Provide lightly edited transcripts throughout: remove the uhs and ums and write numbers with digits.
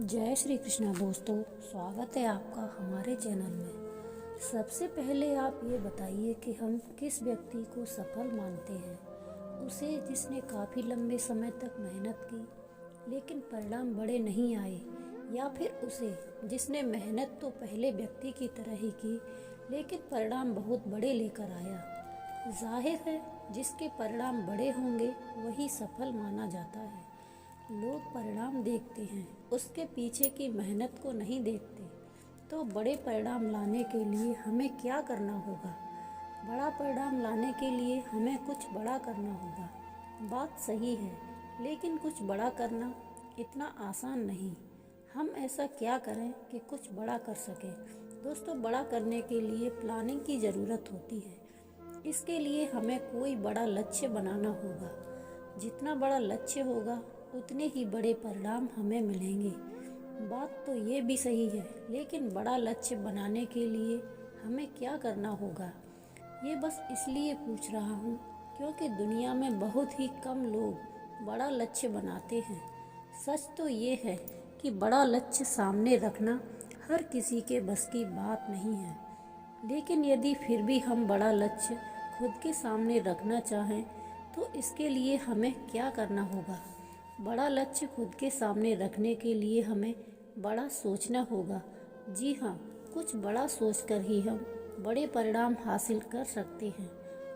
जय श्री कृष्णा दोस्तों, स्वागत है आपका हमारे चैनल में। सबसे पहले आप ये बताइए कि हम किस व्यक्ति को सफल मानते हैं। उसे जिसने काफ़ी लंबे समय तक मेहनत की लेकिन परिणाम बड़े नहीं आए, या फिर उसे जिसने मेहनत तो पहले व्यक्ति की तरह ही की लेकिन परिणाम बहुत बड़े लेकर आया। जाहिर है जिसके परिणाम बड़े होंगे वही सफल माना जाता है। लोग परिणाम देखते हैं, उसके पीछे की मेहनत को नहीं देखते। तो बड़े परिणाम लाने के लिए हमें क्या करना होगा? बड़ा परिणाम लाने के लिए हमें कुछ बड़ा करना होगा। बात सही है, लेकिन कुछ बड़ा करना इतना आसान नहीं। हम ऐसा क्या करें कि कुछ बड़ा कर सकें? दोस्तों, बड़ा करने के लिए प्लानिंग की ज़रूरत होती है। इसके लिए हमें कोई बड़ा लक्ष्य बनाना होगा। जितना बड़ा लक्ष्य होगा उतने ही बड़े परिणाम हमें मिलेंगे। बात तो ये भी सही है, लेकिन बड़ा लक्ष्य बनाने के लिए हमें क्या करना होगा? ये बस इसलिए पूछ रहा हूँ क्योंकि दुनिया में बहुत ही कम लोग बड़ा लक्ष्य बनाते हैं। सच तो ये है कि बड़ा लक्ष्य सामने रखना हर किसी के बस की बात नहीं है। लेकिन यदि फिर भी हम बड़ा लक्ष्य खुद के सामने रखना चाहें तो इसके लिए हमें क्या करना होगा? बड़ा लक्ष्य खुद के सामने रखने के लिए हमें बड़ा सोचना होगा। जी हाँ, कुछ बड़ा सोचकर ही हम बड़े परिणाम हासिल कर सकते हैं।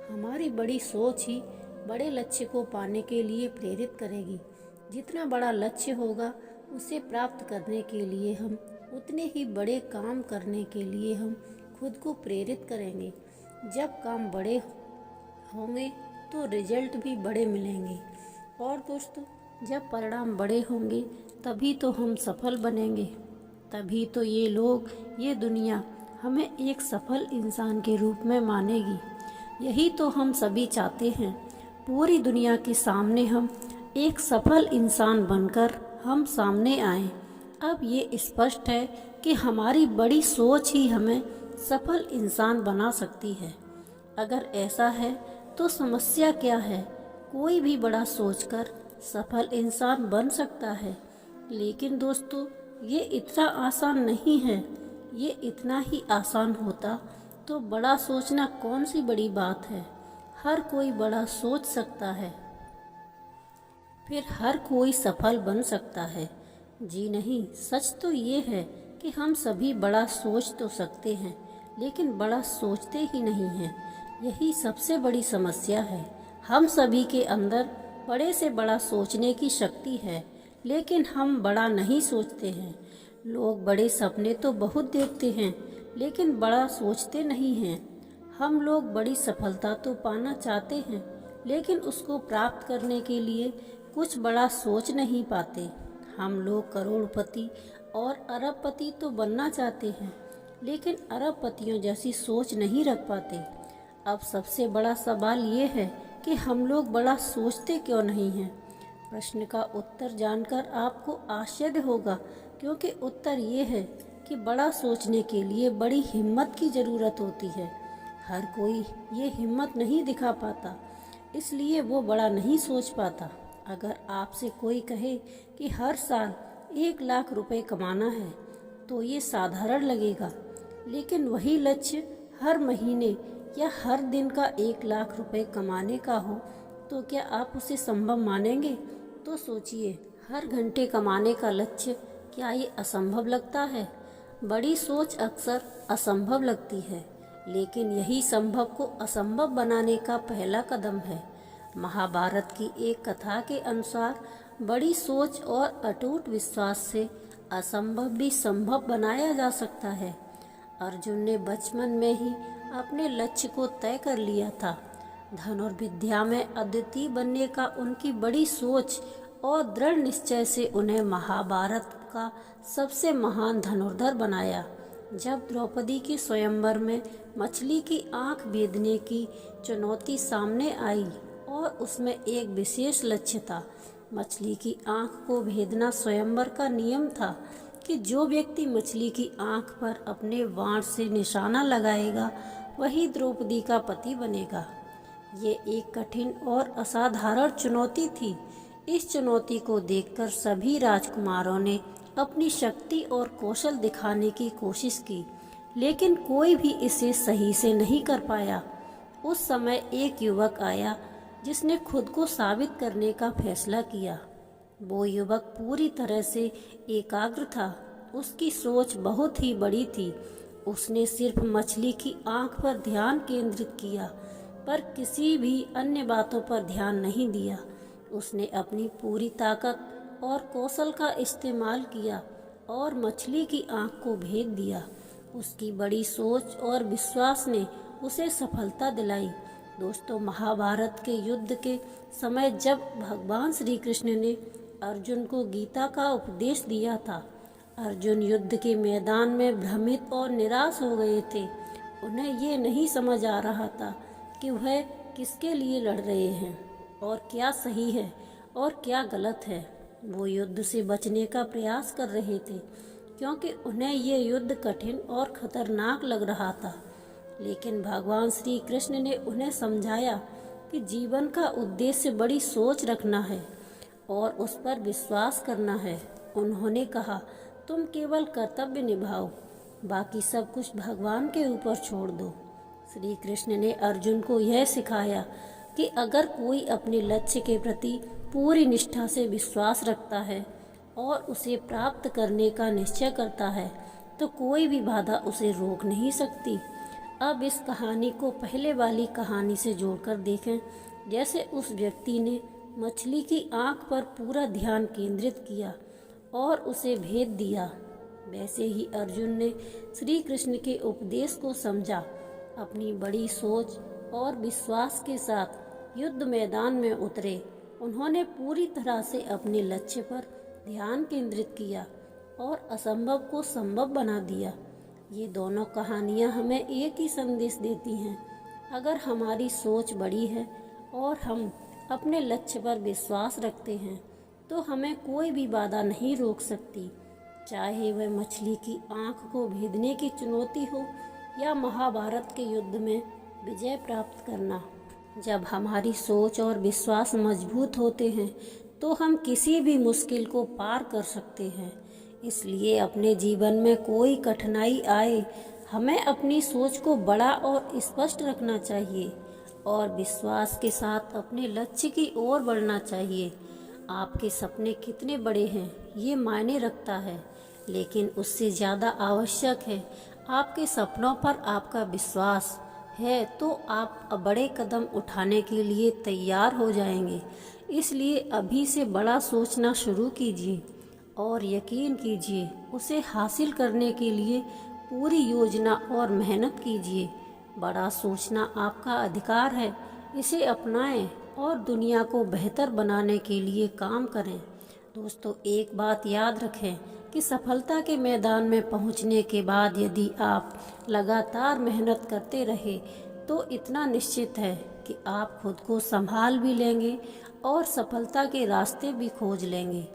हमारी बड़ी सोच ही बड़े लक्ष्य को पाने के लिए प्रेरित करेगी। जितना बड़ा लक्ष्य होगा उसे प्राप्त करने के लिए हम उतने ही बड़े काम करने के लिए हम खुद को प्रेरित करेंगे। जब काम बड़े होंगे तो रिजल्ट भी बड़े मिलेंगे। और दोस्तों, जब परिणाम बड़े होंगे तभी तो हम सफल बनेंगे। तभी तो ये लोग, ये दुनिया हमें एक सफल इंसान के रूप में मानेगी। यही तो हम सभी चाहते हैं। पूरी दुनिया के सामने हम एक सफल इंसान बनकर हम सामने आएं। अब ये स्पष्ट है कि हमारी बड़ी सोच ही हमें सफल इंसान बना सकती है। अगर ऐसा है तो समस्या क्या है? कोई भी बड़ा सोचकर सफल इंसान बन सकता है। लेकिन दोस्तों, ये इतना आसान नहीं है। ये इतना ही आसान होता तो बड़ा सोचना कौन सी बड़ी बात है। हर कोई बड़ा सोच सकता है, फिर हर कोई सफल बन सकता है। जी नहीं, सच तो ये है कि हम सभी बड़ा सोच तो सकते हैं, लेकिन बड़ा सोचते ही नहीं हैं। यही सबसे बड़ी समस्या है। हम सभी के अंदर बड़े से बड़ा सोचने की शक्ति है, लेकिन हम बड़ा नहीं सोचते हैं। लोग बड़े सपने तो बहुत देखते हैं, लेकिन बड़ा सोचते नहीं हैं। हम लोग बड़ी सफलता तो पाना चाहते हैं, लेकिन उसको प्राप्त करने के लिए कुछ बड़ा सोच नहीं पाते। हम लोग करोड़पति और अरबपति तो बनना चाहते हैं, लेकिन अरबपतियों जैसी सोच नहीं रख पाते। अब सबसे बड़ा सवाल ये है कि हम लोग बड़ा सोचते क्यों नहीं हैं? प्रश्न का उत्तर जानकर आपको आश्चर्य होगा, क्योंकि उत्तर ये है कि बड़ा सोचने के लिए बड़ी हिम्मत की ज़रूरत होती है। हर कोई ये हिम्मत नहीं दिखा पाता, इसलिए वो बड़ा नहीं सोच पाता। अगर आपसे कोई कहे कि हर साल 1 लाख रुपए कमाना है तो ये साधारण लगेगा, लेकिन वही लक्ष्य हर महीने या हर दिन का 1 लाख रुपए कमाने का हो तो क्या आप उसे संभव मानेंगे? तो सोचिए, हर घंटे कमाने का लक्ष्य, क्या ये असंभव लगता है? बड़ी सोच अक्सर असंभव लगती है, लेकिन यही संभव को असंभव बनाने का पहला कदम है। महाभारत की एक कथा के अनुसार बड़ी सोच और अटूट विश्वास से असंभव भी संभव बनाया जा सकता है। अर्जुन ने बचपन में ही अपने लक्ष्य को तय कर लिया था। धन और विद्या में अद्वितीय बनने का उनकी बड़ी सोच और दृढ़ निश्चय से उन्हें महाभारत का सबसे महान धनुर्धर बनाया। जब द्रौपदी के स्वयंवर में मछली की आंख भेदने की चुनौती सामने आई और उसमें एक विशेष लक्ष्य था। मछली की आंख को भेदना स्वयंवर का नियम था कि जो व्यक्ति मछली की आंख पर अपने बाण से निशाना लगाएगा वही द्रौपदी का पति बनेगा। ये एक कठिन और असाधारण चुनौती थी। इस चुनौती को देखकर सभी राजकुमारों ने अपनी शक्ति और कौशल दिखाने की कोशिश की, लेकिन कोई भी इसे सही से नहीं कर पाया। उस समय एक युवक आया जिसने खुद को साबित करने का फैसला किया। वो युवक पूरी तरह से एकाग्र था। उसकी सोच बहुत ही बड़ी थी। उसने सिर्फ मछली की आंख पर ध्यान केंद्रित किया, पर किसी भी अन्य बातों पर ध्यान नहीं दिया। उसने अपनी पूरी ताकत और कौशल का इस्तेमाल किया और मछली की आंख को भेद दिया। उसकी बड़ी सोच और विश्वास ने उसे सफलता दिलाई। दोस्तों, महाभारत के युद्ध के समय जब भगवान श्री कृष्ण ने अर्जुन को गीता का उपदेश दिया था, अर्जुन युद्ध के मैदान में भ्रमित और निराश हो गए थे। उन्हें ये नहीं समझ आ रहा था कि वह किसके लिए लड़ रहे हैं और क्या सही है और क्या गलत है। वो युद्ध से बचने का प्रयास कर रहे थे क्योंकि उन्हें ये युद्ध कठिन और खतरनाक लग रहा था। लेकिन भगवान श्री कृष्ण ने उन्हें समझाया कि जीवन का उद्देश्य बड़ी सोच रखना है और उस पर विश्वास करना है। उन्होंने कहा, तुम केवल कर्तव्य निभाओ, बाकी सब कुछ भगवान के ऊपर छोड़ दो। श्री कृष्ण ने अर्जुन को यह सिखाया कि अगर कोई अपने लक्ष्य के प्रति पूरी निष्ठा से विश्वास रखता है और उसे प्राप्त करने का निश्चय करता है तो कोई भी बाधा उसे रोक नहीं सकती। अब इस कहानी को पहले वाली कहानी से जोड़कर देखें। जैसे उस व्यक्ति ने मछली की आंख पर पूरा ध्यान केंद्रित किया और उसे भेद दिया, वैसे ही अर्जुन ने श्री कृष्ण के उपदेश को समझा। अपनी बड़ी सोच और विश्वास के साथ युद्ध मैदान में उतरे। उन्होंने पूरी तरह से अपने लक्ष्य पर ध्यान केंद्रित किया और असंभव को संभव बना दिया। ये दोनों कहानियाँ हमें एक ही संदेश देती हैं। अगर हमारी सोच बड़ी है और हम अपने लक्ष्य पर विश्वास रखते हैं तो हमें कोई भी बाधा नहीं रोक सकती, चाहे वह मछली की आंख को भेदने की चुनौती हो या महाभारत के युद्ध में विजय प्राप्त करना। जब हमारी सोच और विश्वास मजबूत होते हैं तो हम किसी भी मुश्किल को पार कर सकते हैं। इसलिए अपने जीवन में कोई कठिनाई आए, हमें अपनी सोच को बड़ा और स्पष्ट रखना चाहिए और विश्वास के साथ अपने लक्ष्य की ओर बढ़ना चाहिए। आपके सपने कितने बड़े हैं ये मायने रखता है, लेकिन उससे ज़्यादा आवश्यक है आपके सपनों पर आपका विश्वास है तो आप बड़े कदम उठाने के लिए तैयार हो जाएंगे। इसलिए अभी से बड़ा सोचना शुरू कीजिए और यकीन कीजिए, उसे हासिल करने के लिए पूरी योजना और मेहनत कीजिए। बड़ा सोचना आपका अधिकार है, इसे अपनाएं और दुनिया को बेहतर बनाने के लिए काम करें। दोस्तों, एक बात याद रखें कि सफलता के मैदान में पहुंचने के बाद यदि आप लगातार मेहनत करते रहे तो इतना निश्चित है कि आप खुद को संभाल भी लेंगे और सफलता के रास्ते भी खोज लेंगे।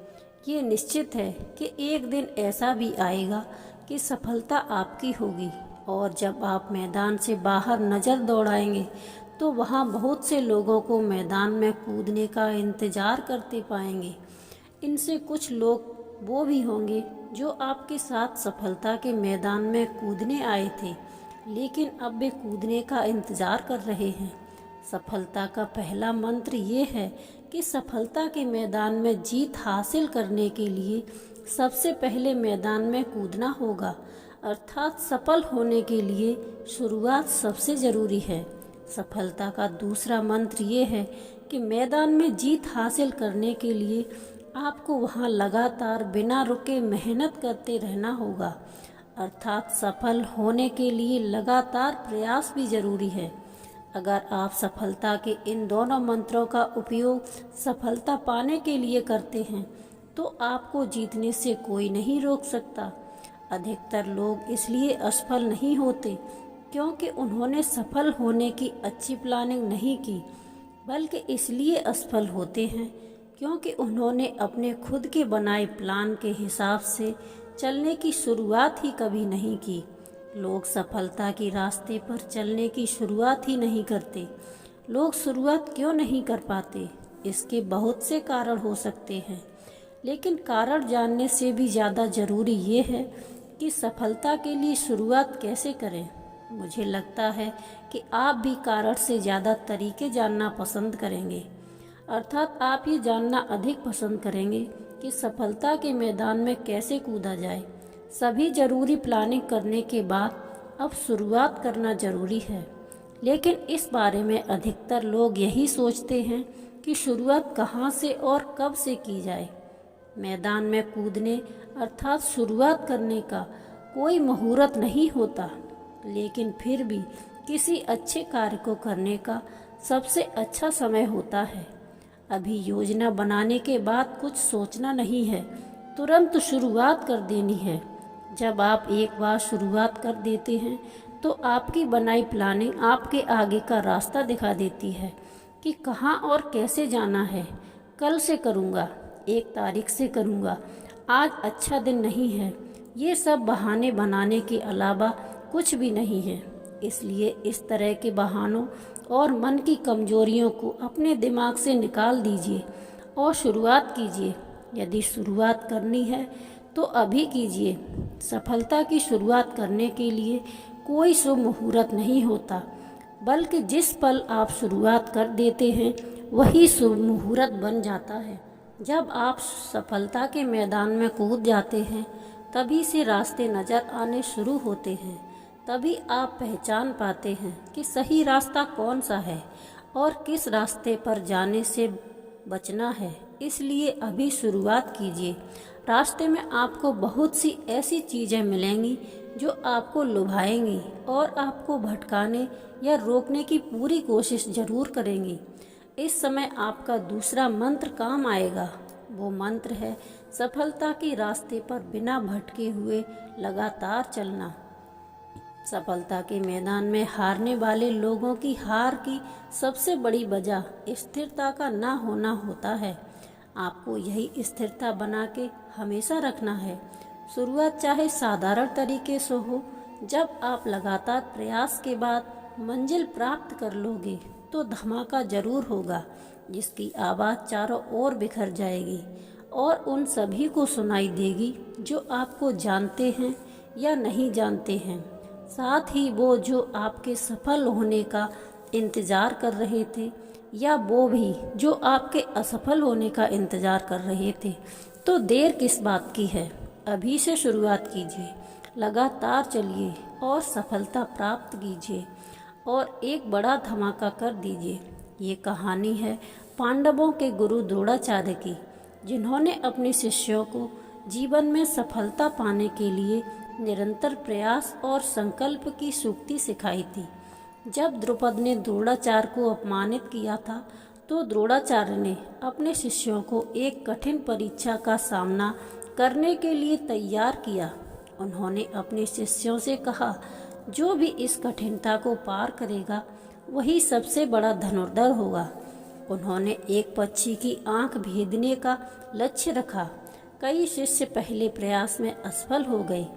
ये निश्चित है कि एक दिन ऐसा भी आएगा कि सफलता आपकी होगी और जब आप मैदान से बाहर नज़र दौड़ाएंगे तो वहाँ बहुत से लोगों को मैदान में कूदने का इंतज़ार करते पाएंगे। इनसे कुछ लोग वो भी होंगे जो आपके साथ सफलता के मैदान में कूदने आए थे, लेकिन अब वे कूदने का इंतज़ार कर रहे हैं। सफलता का पहला मंत्र ये है कि सफलता के मैदान में जीत हासिल करने के लिए सबसे पहले मैदान में कूदना होगा, अर्थात सफल होने के लिए शुरुआत सबसे ज़रूरी है। सफलता का दूसरा मंत्र ये है कि मैदान में जीत हासिल करने के लिए आपको वहाँ लगातार बिना रुके मेहनत करते रहना होगा, अर्थात सफल होने के लिए लगातार प्रयास भी ज़रूरी है। अगर आप सफलता के इन दोनों मंत्रों का उपयोग सफलता पाने के लिए करते हैं तो आपको जीतने से कोई नहीं रोक सकता। अधिकतर लोग इसलिए असफल नहीं होते क्योंकि उन्होंने सफल होने की अच्छी प्लानिंग नहीं की, बल्कि इसलिए असफल होते हैं क्योंकि उन्होंने अपने खुद के बनाए प्लान के हिसाब से चलने की शुरुआत ही कभी नहीं की। लोग सफलता के रास्ते पर चलने की शुरुआत ही नहीं करते। लोग शुरुआत क्यों नहीं कर पाते? इसके बहुत से कारण हो सकते हैं, लेकिन कारण जानने से भी ज़्यादा ज़रूरी ये है कि सफलता के लिए शुरुआत कैसे करें। मुझे लगता है कि आप भी कारण से ज़्यादा तरीके जानना पसंद करेंगे, अर्थात आप ये जानना अधिक पसंद करेंगे कि सफलता के मैदान में कैसे कूदा जाए। सभी ज़रूरी प्लानिंग करने के बाद अब शुरुआत करना ज़रूरी है, लेकिन इस बारे में अधिकतर लोग यही सोचते हैं कि शुरुआत कहाँ से और कब से की जाए। मैदान में कूदने अर्थात शुरुआत करने का कोई मुहूर्त नहीं होता, लेकिन फिर भी किसी अच्छे कार्य को करने का सबसे अच्छा समय होता है। अभी योजना बनाने के बाद कुछ सोचना नहीं है, तुरंत शुरुआत कर देनी है। जब आप एक बार शुरुआत कर देते हैं तो आपकी बनाई प्लानिंग आपके आगे का रास्ता दिखा देती है कि कहाँ और कैसे जाना है। कल से करूँगा, 1 तारीख से करूँगा, आज अच्छा दिन नहीं है, ये सब बहाने बनाने के अलावा कुछ भी नहीं है। इसलिए इस तरह के बहानों और मन की कमजोरियों को अपने दिमाग से निकाल दीजिए और शुरुआत कीजिए। यदि शुरुआत करनी है तो अभी कीजिए। सफलता की शुरुआत करने के लिए कोई शुभ मुहूर्त नहीं होता, बल्कि जिस पल आप शुरुआत कर देते हैं वही शुभ मुहूर्त बन जाता है। जब आप सफलता के मैदान में कूद जाते हैं तभी से रास्ते नज़र आने शुरू होते हैं। तभी आप पहचान पाते हैं कि सही रास्ता कौन सा है और किस रास्ते पर जाने से बचना है। इसलिए अभी शुरुआत कीजिए। रास्ते में आपको बहुत सी ऐसी चीज़ें मिलेंगी जो आपको लुभाएंगी और आपको भटकाने या रोकने की पूरी कोशिश ज़रूर करेंगी। इस समय आपका दूसरा मंत्र काम आएगा। वो मंत्र है सफलता के रास्ते पर बिना भटके हुए लगातार चलना। सफलता के मैदान में हारने वाले लोगों की हार की सबसे बड़ी वजह स्थिरता का ना होना होता है। आपको यही स्थिरता बना के हमेशा रखना है। शुरुआत चाहे साधारण तरीके से हो, जब आप लगातार प्रयास के बाद मंजिल प्राप्त कर लोगे तो धमाका जरूर होगा, जिसकी आवाज़ चारों ओर बिखर जाएगी और उन सभी को सुनाई देगी जो आपको जानते हैं या नहीं जानते हैं। साथ ही वो जो आपके सफल होने का इंतज़ार कर रहे थे या वो भी जो आपके असफल होने का इंतज़ार कर रहे थे। तो देर किस बात की है, अभी से शुरुआत कीजिए, लगातार चलिए और सफलता प्राप्त कीजिए और एक बड़ा धमाका कर दीजिए। ये कहानी है पांडवों के गुरु द्रोणाचार्य की, जिन्होंने अपने शिष्यों को जीवन में सफलता पाने के लिए निरंतर प्रयास और संकल्प की सूक्ति सिखाई थी। जब द्रुपद ने द्रोणाचार्य को अपमानित किया था तो द्रोणाचार्य ने अपने शिष्यों को एक कठिन परीक्षा का सामना करने के लिए तैयार किया। उन्होंने अपने शिष्यों से कहा, जो भी इस कठिनता को पार करेगा वही सबसे बड़ा धनुर्धर होगा। उन्होंने एक पक्षी की आंख भेदने का लक्ष्य रखा। कई शिष्य पहले प्रयास में असफल हो गए,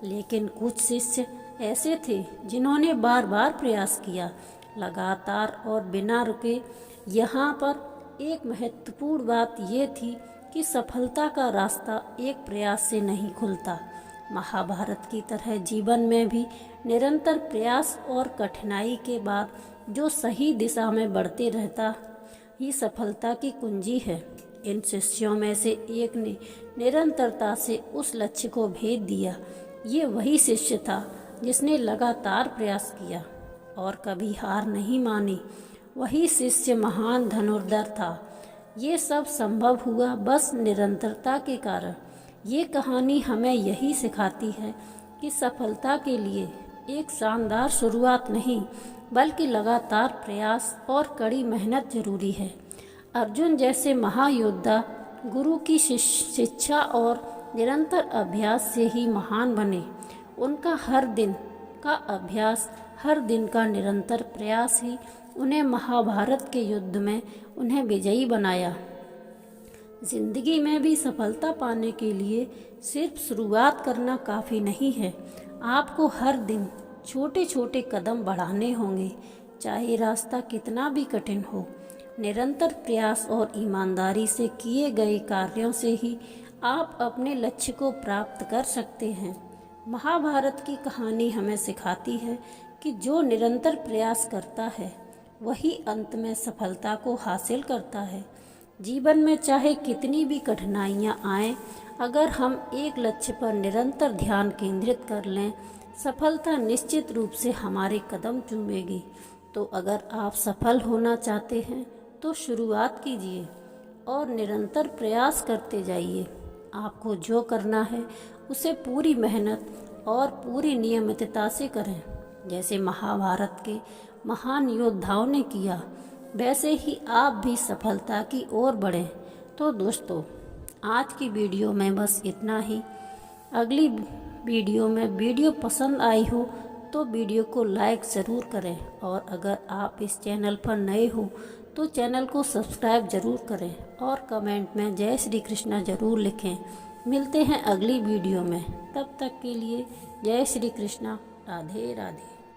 लेकिन कुछ शिष्य ऐसे थे जिन्होंने बार बार प्रयास किया, लगातार और बिना रुके। यहाँ पर एक महत्वपूर्ण बात यह थी कि सफलता का रास्ता एक प्रयास से नहीं खुलता। महाभारत की तरह जीवन में भी निरंतर प्रयास और कठिनाई के बाद जो सही दिशा में बढ़ते रहता ही सफलता की कुंजी है। इन शिष्यों में से एक ने निरंतरता से उस लक्ष्य को भेद दिया। ये वही शिष्य था जिसने लगातार प्रयास किया और कभी हार नहीं मानी। वही शिष्य महान धनुर्धर था। ये सब संभव हुआ बस निरंतरता के कारण। ये कहानी हमें यही सिखाती है कि सफलता के लिए एक शानदार शुरुआत नहीं, बल्कि लगातार प्रयास और कड़ी मेहनत जरूरी है। अर्जुन जैसे महायोद्धा गुरु की शिक्षा और निरंतर अभ्यास से ही महान बने। उनका हर दिन का अभ्यास, हर दिन का निरंतर प्रयास ही उन्हें महाभारत के युद्ध में उन्हें विजयी बनाया। जिंदगी में भी सफलता पाने के लिए सिर्फ शुरुआत करना काफ़ी नहीं है। आपको हर दिन छोटे छोटे कदम बढ़ाने होंगे, चाहे रास्ता कितना भी कठिन हो। निरंतर प्रयास और ईमानदारी से किए गए कार्यों से ही आप अपने लक्ष्य को प्राप्त कर सकते हैं। महाभारत की कहानी हमें सिखाती है कि जो निरंतर प्रयास करता है वही अंत में सफलता को हासिल करता है। जीवन में चाहे कितनी भी कठिनाइयाँ आएं, अगर हम एक लक्ष्य पर निरंतर ध्यान केंद्रित कर लें, सफलता निश्चित रूप से हमारे कदम चूमेगी। तो अगर आप सफल होना चाहते हैं तो शुरुआत कीजिए और निरंतर प्रयास करते जाइए। आपको जो करना है उसे पूरी मेहनत और पूरी नियमितता से करें। जैसे महाभारत के महान योद्धाओं ने किया, वैसे ही आप भी सफलता की ओर बढ़ें। तो दोस्तों, आज की वीडियो में बस इतना ही। अगली वीडियो में वीडियो पसंद आई हो तो वीडियो को लाइक ज़रूर करें, और अगर आप इस चैनल पर नए हो तो चैनल को सब्सक्राइब ज़रूर करें और कमेंट में जय श्री कृष्णा ज़रूर लिखें। मिलते हैं अगली वीडियो में, तब तक के लिए जय श्री कृष्णा, राधे राधे।